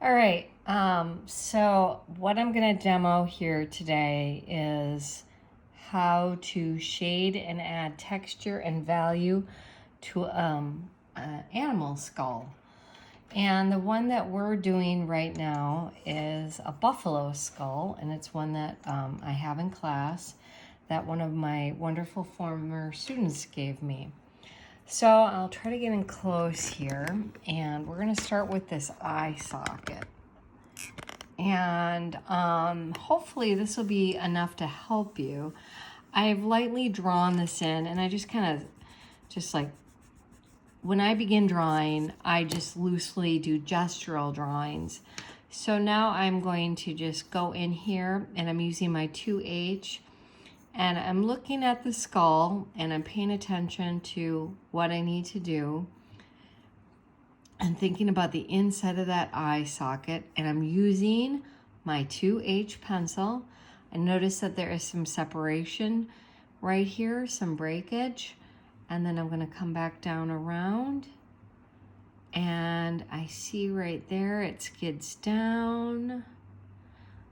All right, so what I'm going to demo here today is how to shade and add texture and value to an animal skull. And the one that we're doing right now is a buffalo skull, and it's one that I have in class that one of my wonderful former students gave me. So I'll try to get in close here, and we're going to start with this eye socket. And hopefully this will be enough to help you. I've lightly drawn this in, and I just kind of, just like, when I begin drawing, I just loosely do gestural drawings. So now I'm going to just go in here, and I'm using my 2H, and I'm looking at the skull, and I'm paying attention to what I need to do, and thinking about the inside of that eye socket, and I'm using my 2H pencil. I notice that there is some separation right here, some breakage, and then I'm going to come back down around, and I see right there it skids down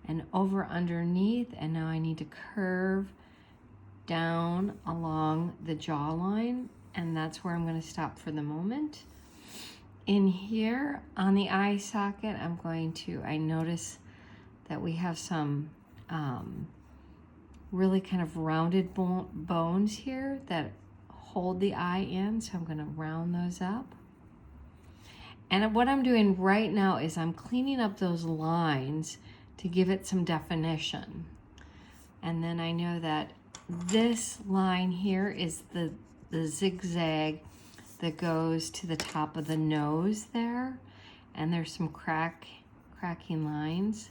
and over underneath, and now I need to curve down along the jawline, and that's where I'm going to stop for the moment. In here on the eye socket, I notice that we have some really kind of rounded bones here that hold the eye in, so I'm going to round those up. And what I'm doing right now is I'm cleaning up those lines to give it some definition. And then I know that this line here is the zigzag that goes to the top of the nose there, and there's some cracking lines,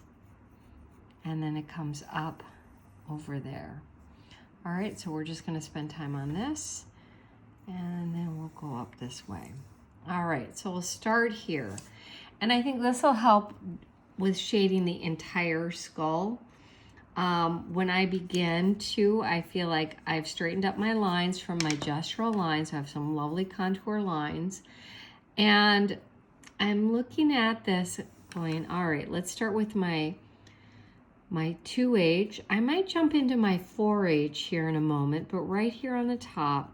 and then it comes up over there. All right, so we're just going to spend time on this, and then we'll go up this way. All right, so we'll start here, and I think this will help with shading the entire skull. When I begin to, I feel like I've straightened up my lines from my gestural lines. I have some lovely contour lines. And I'm looking at this going, all right, let's start with my 2H. I might jump into my 4H here in a moment, but right here on the top,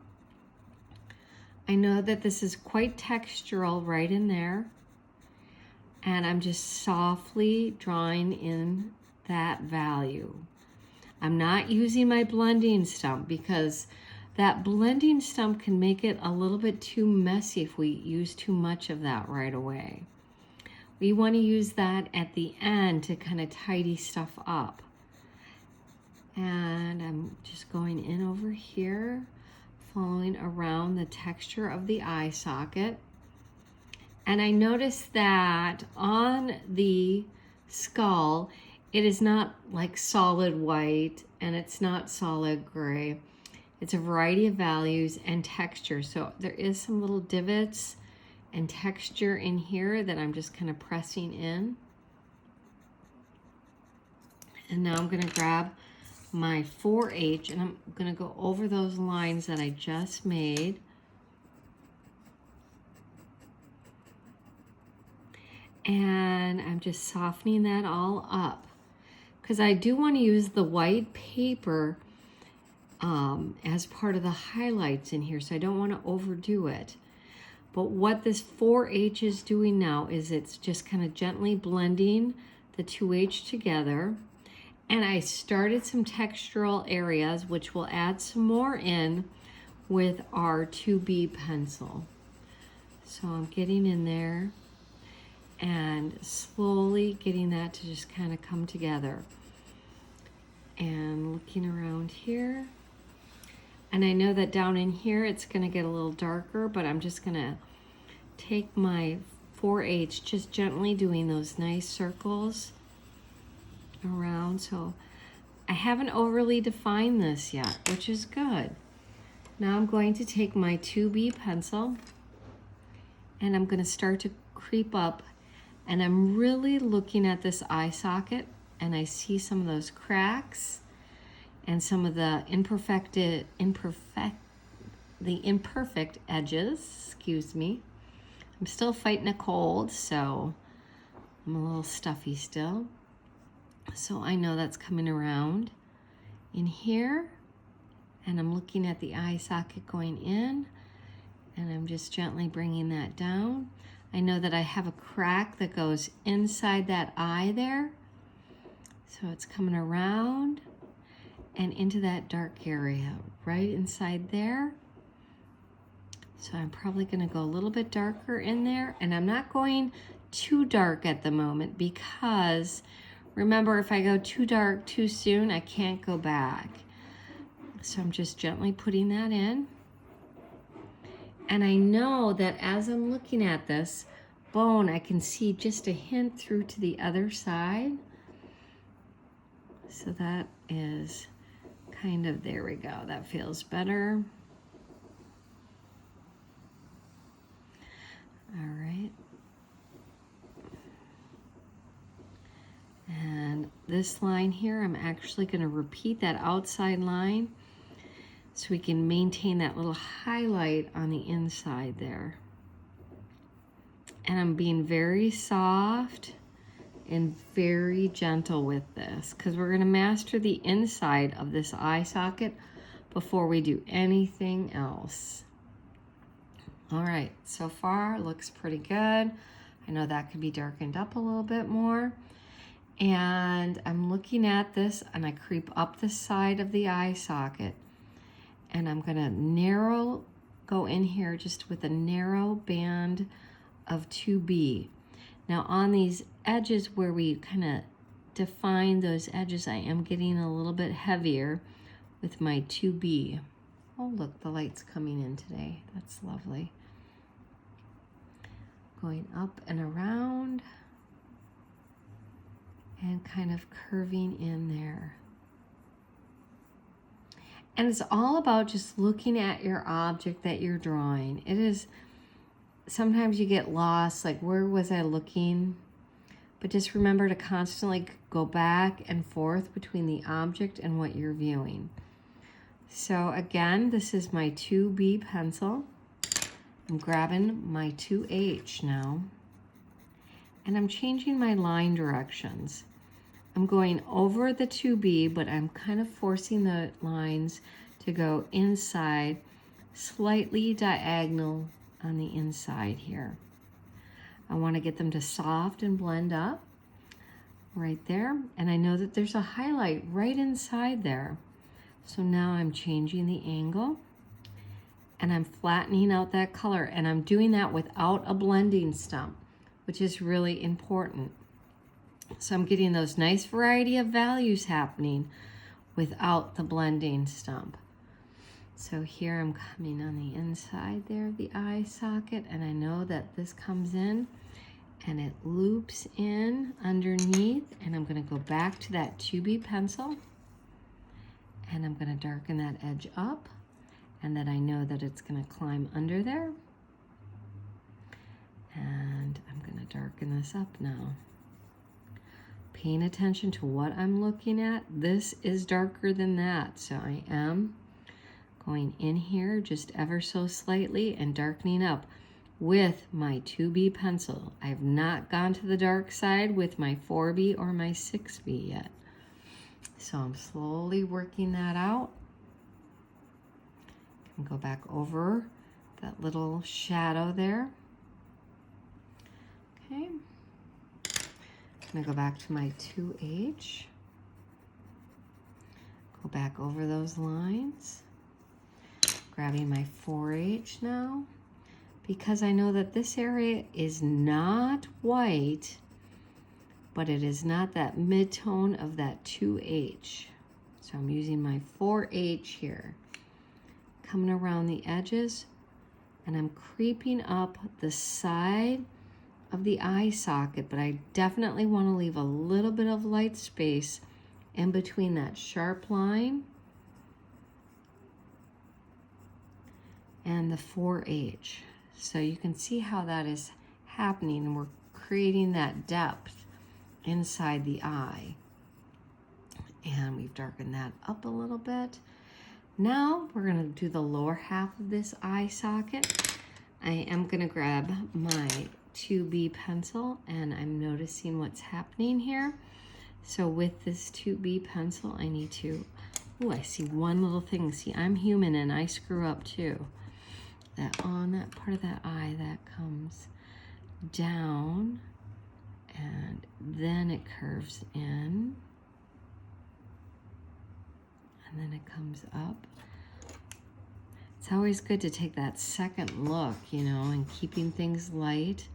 I know that this is quite textural right in there. And I'm just softly drawing in that value. I'm not using my blending stump because that blending stump can make it a little bit too messy if we use too much of that right away. We want to use that at the end to kind of tidy stuff up. And I'm just going in over here, following around the texture of the eye socket. And I notice that on the skull, it is not like solid white, and it's not solid gray. It's a variety of values and texture. So there is some little divots and texture in here that I'm just kind of pressing in. And now I'm going to grab my 4H, and I'm going to go over those lines that I just made. And I'm just softening that all up, because I do want to use the white paper as part of the highlights in here, so I don't want to overdo it. But what this 4H is doing now is it's just kind of gently blending the 2H together. And I started some textural areas, which we'll add some more in with our 2B pencil. So I'm getting in there and slowly getting that to just kind of come together. And looking around here. And I know that down in here it's going to get a little darker, but I'm just going to take my 4H, just gently doing those nice circles around. So I haven't overly defined this yet, which is good. Now I'm going to take my 2B pencil, and I'm going to start to creep up. And I'm really looking at this eye socket, and I see some of those cracks and some of the imperfect edges, excuse me. I'm still fighting a cold, so I'm a little stuffy still. So I know that's coming around in here. And I'm looking at the eye socket going in. And I'm just gently bringing that down. I know that I have a crack that goes inside that eye there. So it's coming around and into that dark area right inside there. So I'm probably gonna go a little bit darker in there, and I'm not going too dark at the moment because remember, if I go too dark too soon, I can't go back. So I'm just gently putting that in. And I know that as I'm looking at this bone, I can see just a hint through to the other side. So that is kind of, there we go, that feels better. All right. And this line here, I'm actually going to repeat that outside line so we can maintain that little highlight on the inside there. And I'm being very soft and very gentle with this because we're going to master the inside of this eye socket before we do anything else. All right, so far looks pretty good. I know that could be darkened up a little bit more. And I'm looking at this and I creep up the side of the eye socket and I'm gonna go in here just with a narrow band of 2B. Now on these edges where we kind of define those edges, I am getting a little bit heavier with my 2B. Oh look, the light's coming in today. That's lovely. Going up and around and kind of curving in there. And it's all about just looking at your object that you're drawing. It is, sometimes you get lost, like where was I looking? But just remember to constantly go back and forth between the object and what you're viewing. So again, this is my 2B pencil. I'm grabbing my 2H now. And I'm changing my line directions. I'm going over the 2B, but I'm kind of forcing the lines to go inside, slightly diagonal on the inside here. I want to get them to soft and blend up right there. And I know that there's a highlight right inside there. So now I'm changing the angle and I'm flattening out that color, and I'm doing that without a blending stump, which is really important. So I'm getting those nice variety of values happening without the blending stump. So here I'm coming on the inside there of the eye socket, and I know that this comes in and it loops in underneath, and I'm going to go back to that 2B pencil and I'm going to darken that edge up, and then I know that it's going to climb under there, and I'm going to darken this up now. Paying attention to what I'm looking at. This is darker than that, so I am going in here just ever so slightly and darkening up with my 2B pencil. I have not gone to the dark side with my 4B or my 6B yet. So I'm slowly working that out. Can go back over that little shadow there. Okay. I'm going to go back to my 2H. Go back over those lines. Grabbing my 4H now, because I know that this area is not white, but it is not that mid-tone of that 2H. So I'm using my 4H here. Coming around the edges, and I'm creeping up the side of the eye socket, but I definitely want to leave a little bit of light space in between that sharp line and the 4H. So you can see how that is happening, and we're creating that depth inside the eye. And we've darkened that up a little bit. Now we're going to do the lower half of this eye socket. I am going to grab my 2B pencil, and I'm noticing what's happening here. So with this 2B pencil, I need to, oh, I see one little thing. See, I'm human and I screw up too. That on that part of that eye, that comes down and then it curves in and then it comes up. It's always good to take that second look, you know, and keeping things light,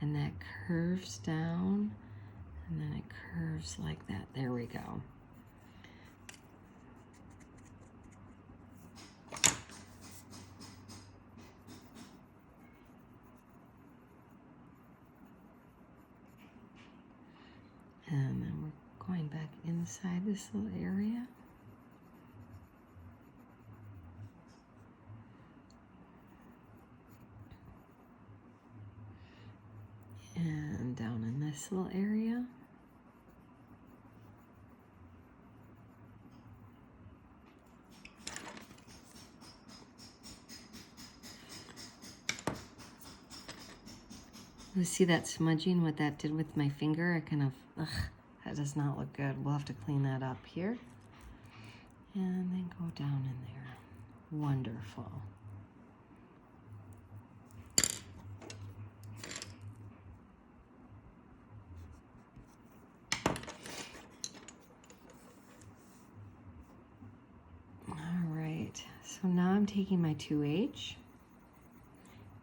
and that curves down and then it curves like that. There we go. And then we're going back inside this little area. And down in this little area. You see that smudging, what that did with my finger? I kind of, that does not look good. We'll have to clean that up here. And then go down in there. Wonderful. All right, so now I'm taking my 2H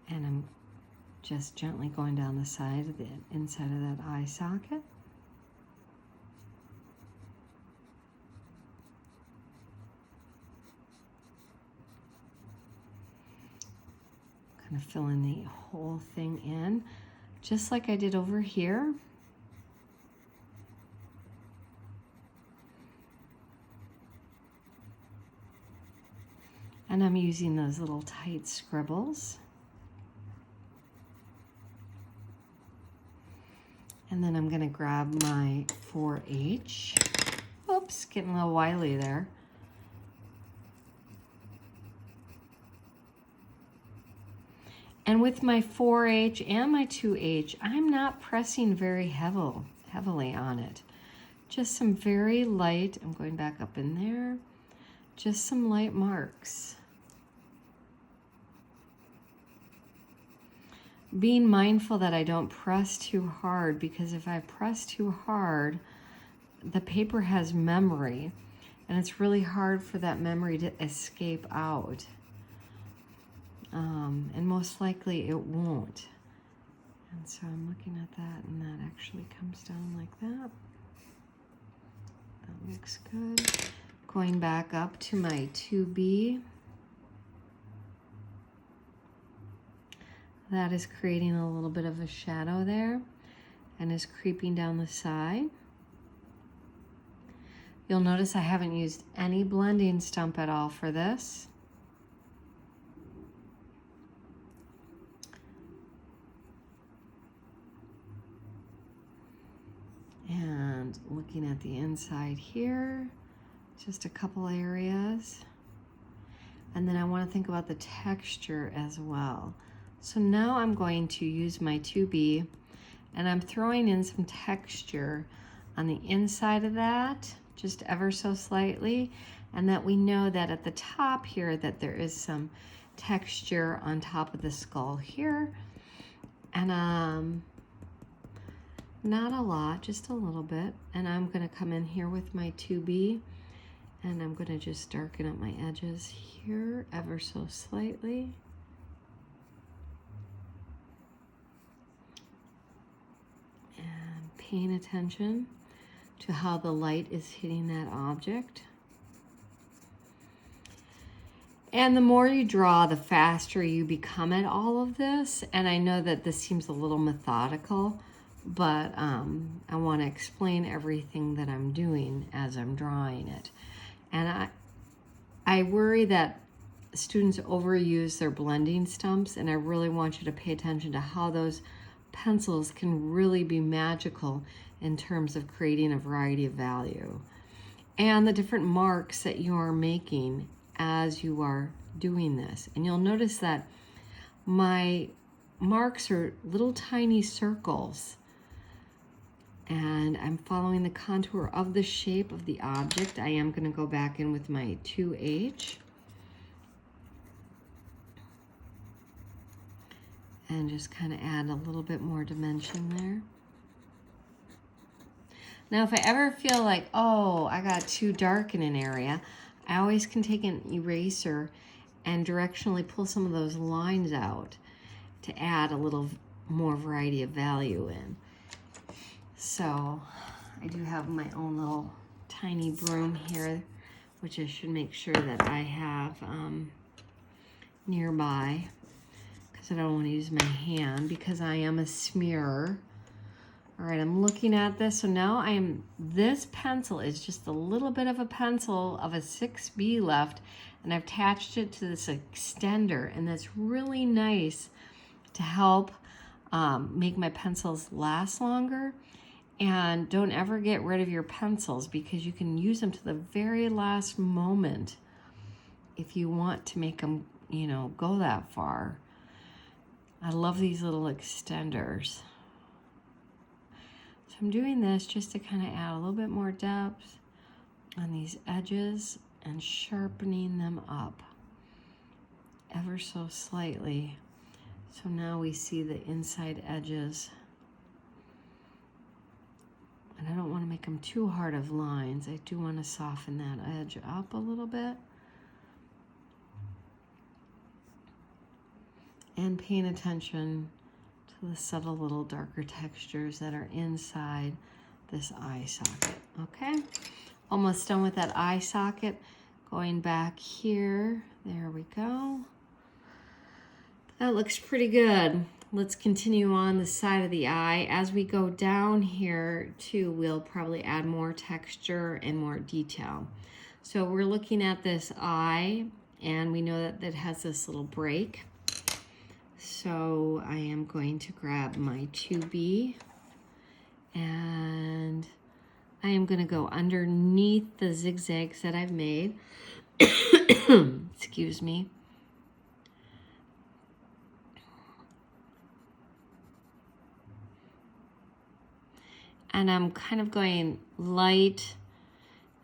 and I'm just gently going down the side of the inside of that eye socket. Kind of filling the whole thing in, just like I did over here. And I'm using those little tight scribbles. And then I'm gonna grab my 4H. Oops, getting a little wily there. And with my 4H and my 2H, I'm not pressing very heavily on it. Just some very light, I'm going back up in there, just some light marks. Being mindful that I don't press too hard, because if I press too hard, the paper has memory, and it's really hard for that memory to escape out. And most likely it won't. And so I'm looking at that, and that actually comes down like that. That looks good. Going back up to my 2B. That is creating a little bit of a shadow there and is creeping down the side. You'll notice I haven't used any blending stump at all for this. And looking at the inside here, just a couple areas. And then I want to think about the texture as well. So now I'm going to use my 2B, and I'm throwing in some texture on the inside of that, just ever so slightly, and that we know that at the top here that there is some texture on top of the skull here. And not a lot, just a little bit. And I'm gonna come in here with my 2B, and I'm gonna just darken up my edges here ever so slightly. And paying attention to how the light is hitting that object. And the more you draw, the faster you become at all of this. And I know that this seems a little methodical, but I want to explain everything that I'm doing as I'm drawing it. And I worry that students overuse their blending stumps, and I really want you to pay attention to how those pencils can really be magical in terms of creating a variety of value. And the different marks that you are making as you are doing this. And you'll notice that my marks are little tiny circles. And I'm following the contour of the shape of the object. I am going to go back in with my 2H. And just kind of add a little bit more dimension there. Now, if I ever feel like, oh, I got too dark in an area, I always can take an eraser and directionally pull some of those lines out to add a little more variety of value in. So I do have my own little tiny broom here, which I should make sure that I have nearby, because I don't want to use my hand because I am a smearer. All right, I'm looking at this. So now this pencil is just a little bit of a pencil of a 6B left, and I've attached it to this extender, and that's really nice to help make my pencils last longer. And don't ever get rid of your pencils, because you can use them to the very last moment if you want to make them, you know, go that far. I love these little extenders. So I'm doing this just to kind of add a little bit more depth on these edges and sharpening them up ever so slightly. So now we see the inside edges. And I don't want to make them too hard of lines. I do want to soften that edge up a little bit. And paying attention to the subtle little darker textures that are inside this eye socket, okay? Almost done with that eye socket. Going back here, there we go. That looks pretty good. Let's continue on the side of the eye. As we go down here too, we'll probably add more texture and more detail. So we're looking at this eye, and we know that it has this little break. So I am going to grab my 2B, and I am going to go underneath the zigzags that I've made. Excuse me. And I'm kind of going light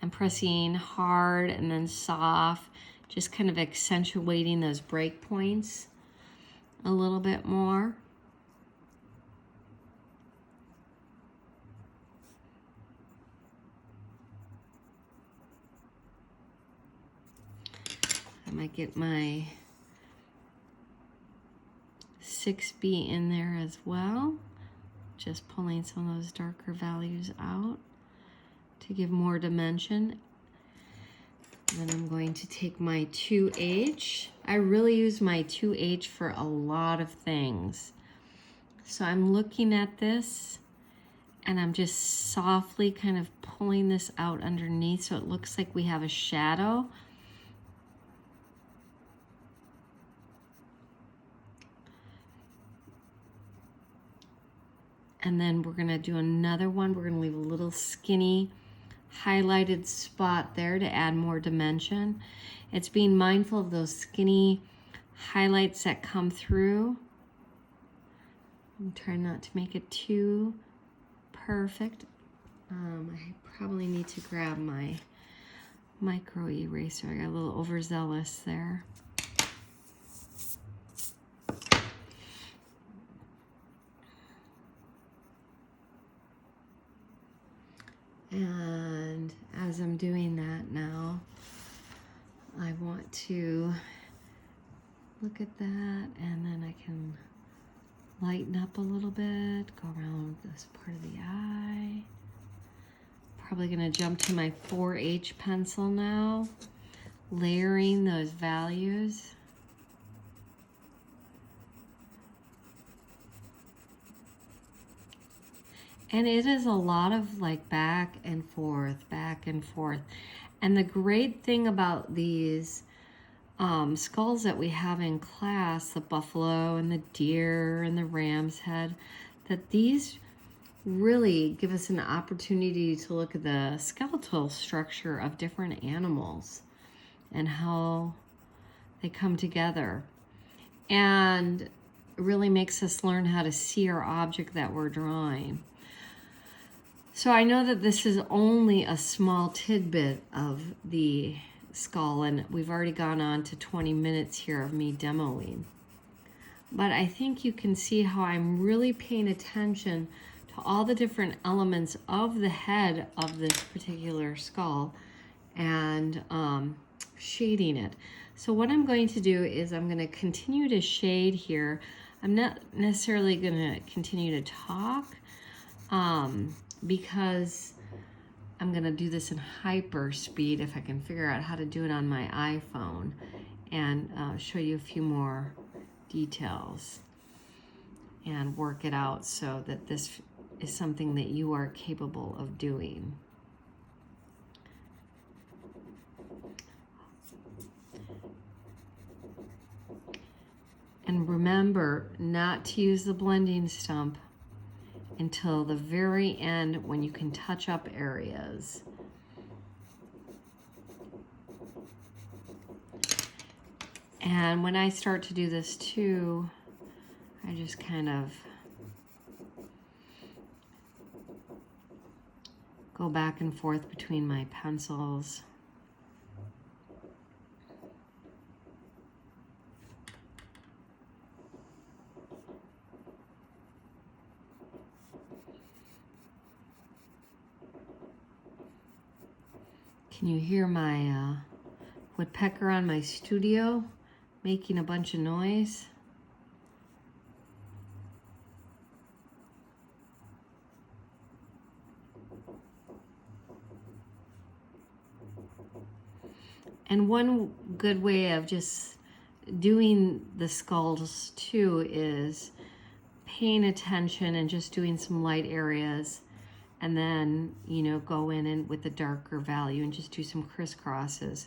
and pressing hard and then soft, just kind of accentuating those break points a little bit more. I might get my 6B in there as well. Just pulling some of those darker values out to give more dimension. Then I'm going to take my 2H. I really use my 2H for a lot of things. So I'm looking at this, and I'm just softly kind of pulling this out underneath so it looks like we have a shadow. And then we're gonna do another one. We're gonna leave a little skinny highlighted spot there to add more dimension. It's being mindful of those skinny highlights that come through. I'm trying not to make it too perfect. I probably need to grab my micro eraser. I got a little overzealous there. And as I'm doing that now, I want to look at that, and then I can lighten up a little bit, go around this part of the eye. Probably gonna jump to my 4H pencil now, layering those values. And it is a lot of like back and forth, back and forth. And the great thing about these skulls that we have in class, the buffalo and the deer and the ram's head, that these really give us an opportunity to look at the skeletal structure of different animals and how they come together. And It really makes us learn how to see our object that we're drawing. So I know that this is only a small tidbit of the skull, and we've already gone on to 20 minutes here of me demoing. But I think you can see how I'm really paying attention to all the different elements of the head of this particular skull and shading it. So what I'm going to do is I'm going to continue to shade here. I'm not necessarily going to continue to talk because I'm going to do this in hyper speed if I can figure out how to do it on my iPhone, and show you a few more details and work it out so that this is something that you are capable of doing. And remember not to use the blending stump until the very end when you can touch up areas. And when I start to do this too, I just kind of go back and forth between my pencils. Can you hear my woodpecker on my studio making a bunch of noise? And one good way of just doing the skulls too is paying attention and just doing some light areas, and then, you know, go in and with the darker value and just do some crisscrosses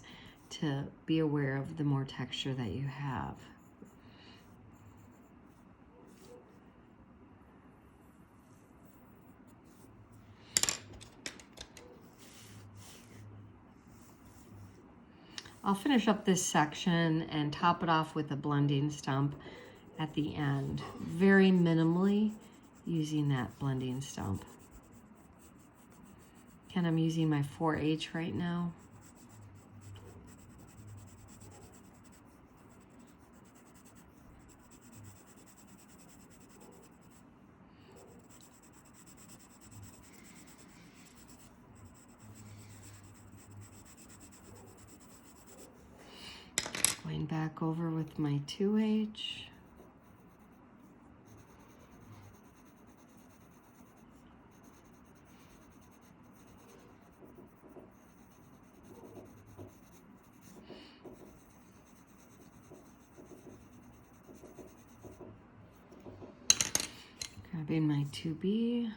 to be aware of the more texture that you have. I'll finish up this section and top it off with a blending stump at the end, very minimally using that blending stump. And I'm using my 4H right now. Going back over with my 2H. Grabbing my 2B.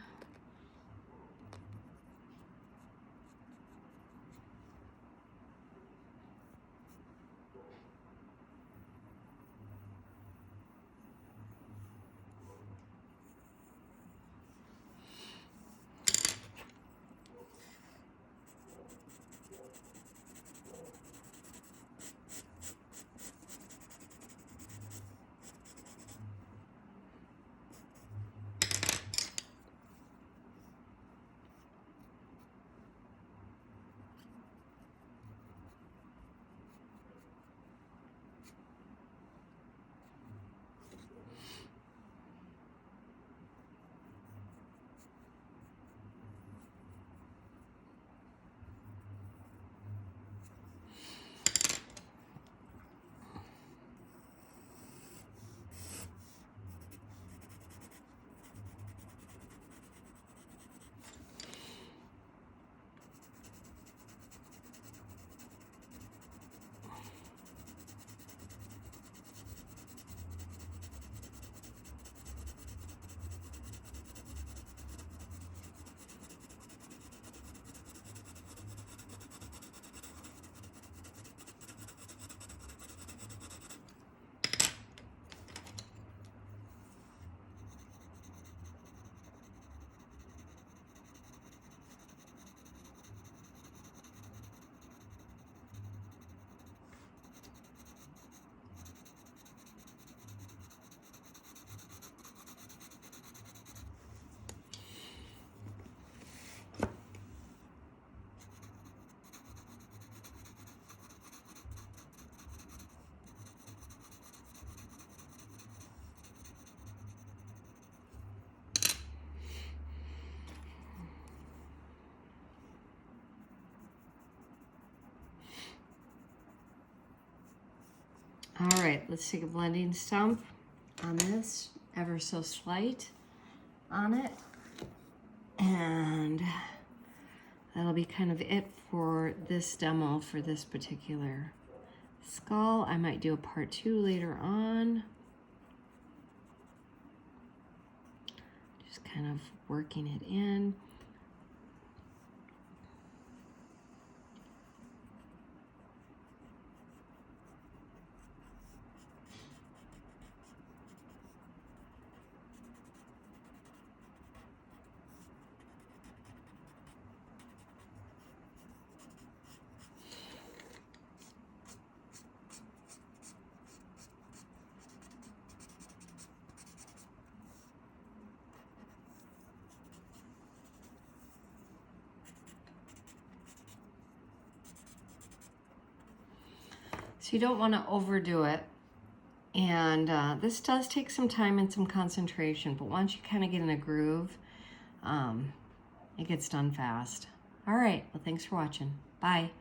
All right, let's take a blending stump on this, ever so slight on it. And that'll be kind of it for this demo for this particular skull. I might do a part 2 later on. Just kind of working it in. So you don't want to overdo it. And this does take some time and some concentration, but once you kind of get in a groove, it gets done fast. All right, well, thanks for watching. Bye.